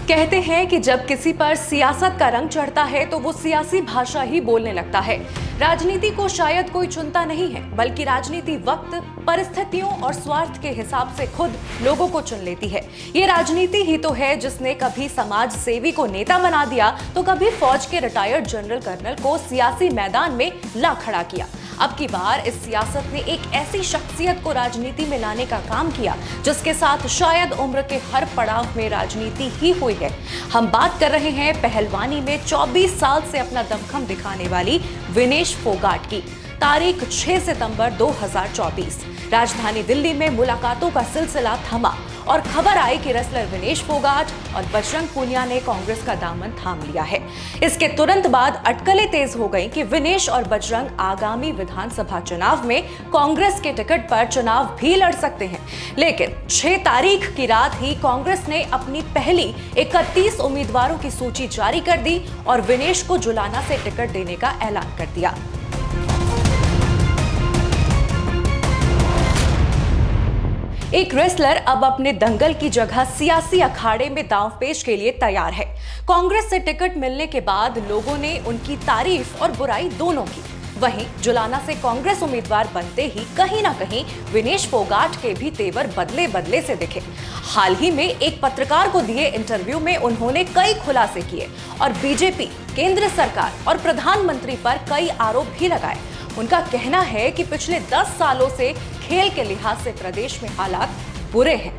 कहते हैं कि जब किसी पर सियासत का रंग चढ़ता है तो वो सियासी भाषा ही बोलने लगता है। राजनीति को शायद कोई चुनता नहीं है, बल्कि राजनीति वक्त, परिस्थितियों और स्वार्थ के हिसाब से खुद लोगों को चुन लेती है। ये राजनीति ही तो है जिसने कभी समाज सेवी को नेता बना दिया तो कभी फौज के रिटायर्ड जनरल कर्नल को सियासी मैदान में ला खड़ा किया। अब की बार इस सियासत ने एक ऐसी शख्सियत को राजनीति में लाने का काम किया जिसके साथ शायद उम्र के हर पड़ाव में राजनीति ही हुई है। हम बात कर रहे हैं पहलवानी में 24 साल से अपना दमखम दिखाने वाली विनेश फोगाट की। तारीख 6 सितंबर 2024। राजधानी दिल्ली में मुलाकातों का सिलसिला थमा और खबर आई कि रेसलर विनेश फोगाट और बजरंग पूनिया ने कांग्रेस का दामन थाम लिया है। इसके तुरंत बाद अटकलें तेज हो गईं कि विनेश और बजरंग आगामी विधानसभा चुनाव में कांग्रेस के टिकट पर चुनाव भी लड़ सकते हैं। लेकिन 6 तारीख की रात ही कांग्रेस ने अपनी पहली 31 उम्मीदवारों की सूची जारी कर दी और विनेश को जुलाना से टिकट देने का ऐलान कर दिया। एक रेसलर अब अपने दंगल की जगह सियासी अखाड़े में दांवपेच के लिए तैयार है। कांग्रेस से टिकट मिलने के बाद लोगों ने उनकी तारीफ और बुराई दोनों की। वहीं जुलाना से कांग्रेस उम्मीदवार बनते ही कहीं ना कहीं विनेश फोगाट के भी तेवर बदले बदले से दिखे। हाल ही में एक पत्रकार को दिए इंटरव्यू में उन्होंने कई खुलासे किए और बीजेपी, केंद्र सरकार और प्रधानमंत्री पर कई आरोप भी लगाए। उनका कहना है कि पिछले 10 सालों से खेल के लिहाज से प्रदेश में हालात बुरे हैं।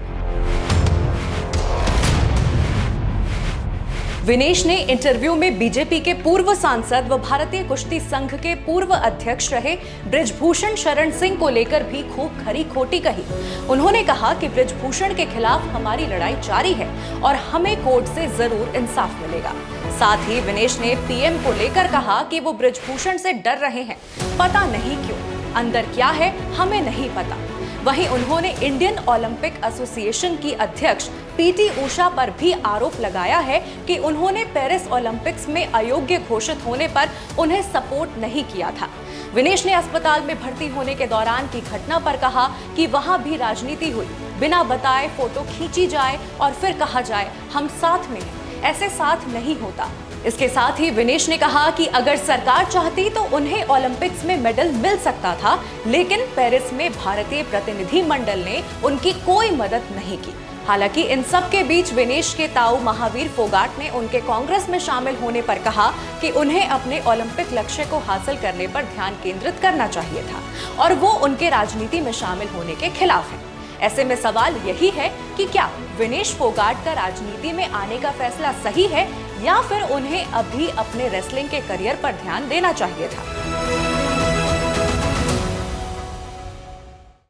विनेश ने इंटरव्यू में बीजेपी के पूर्व सांसद व भारतीय कुश्ती संघ के पूर्व अध्यक्ष रहे बृजभूषण शरण सिंह को लेकर भी खूब खरी खोटी कही। उन्होंने कहा कि बृजभूषण के खिलाफ हमारी लड़ाई जारी है और हमें कोर्ट से जरूर इंसाफ मिलेगा। साथ ही विनेश ने पीएम को लेकर कहा कि वो बृजभूषण से डर रहे हैं, पता नहीं क्यों, अंदर क्या है हमें नहीं पता। वहीं उन्होंने इंडियन ओलंपिक एसोसिएशन की अध्यक्ष पीटी उषा पर भी आरोप लगाया है कि उन्होंने पेरिस ओलंपिक्स में अयोग्य घोषित होने पर उन्हें सपोर्ट नहीं किया था। विनेश ने अस्पताल में भर्ती होने के दौरान की घटना पर कहा कि वहां भी राजनीति हुई, बिना बताए फोटो खींची जाए और फिर कहा जाए हम साथ में हैं। ऐसे साथ नहीं होता। इसके साथ ही विनेश ने कहा कि अगर सरकार चाहती तो उन्हें ओलंपिक्स में मेडल मिल सकता था, लेकिन पेरिस में भारतीय प्रतिनिधि मंडल ने उनकी कोई मदद नहीं की। हालांकि इन सब के बीच विनेश के ताऊ महावीर फोगाट ने उनके कांग्रेस में शामिल होने पर कहा कि उन्हें अपने ओलंपिक लक्ष्य को हासिल करने पर ध्यान केंद्रित करना चाहिए था और वो उनके राजनीति में शामिल होने के खिलाफ है। ऐसे में सवाल यही है कि क्या विनेश फोगाट का राजनीति में आने का फैसला सही है या फिर उन्हें अभी अपने रेसलिंग के करियर पर ध्यान देना चाहिए था।